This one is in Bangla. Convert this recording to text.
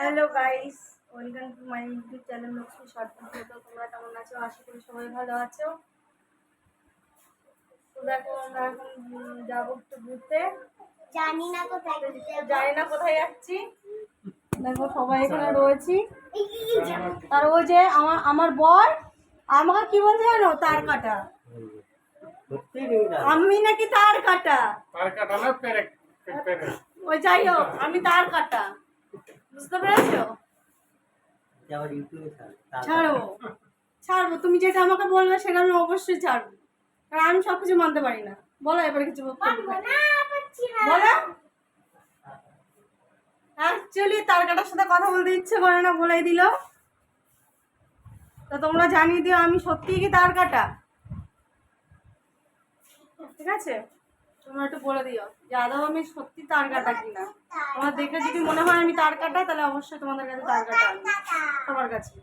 Hello guys, welcome to my YouTube channel Lakshmi short video. তো তোমরা কেমন আছো? আশা করি সবাই ভালো আছো। তো দেখো আমরা এখন যাবো একটু ঘুরতে। জানি না কোথায় যাচ্ছি। দেখো সবাই এখানে রয়েছি। আর ওই যে আমার বর আমাকে কি বলছে জানো? তার কাটা। আমি নাকি তার কাটা না ওই যাই হোক, আমি তার কাটা, বুঝতে পেরেছো? ছাড়বো ছাড়বো, তুমি যেটা আমাকে বলবে সেটা আমি অবশ্যই ছাড়বো, কারণ আমি সবকিছু মানতে পারি না। বলো এবারে কিছু বলো। অ্যাকচুয়ালি তার কাটার সাথে কথা বলতে ইচ্ছে করে না, বলেই দিল। তো তোমরা জানিয়ে দিও আমি সত্যিই কি তার কাটা, ঠিক আছে? তোমরা একটু বলে দিও যে আদৌ আমি সত্যি তার কাটা কিনা। তোমার দেখে যদি মনে হয় আমি তার কাটা, তাহলে অবশ্যই তোমাদের কাছে তার কাটা আনবো, সবার কাছে।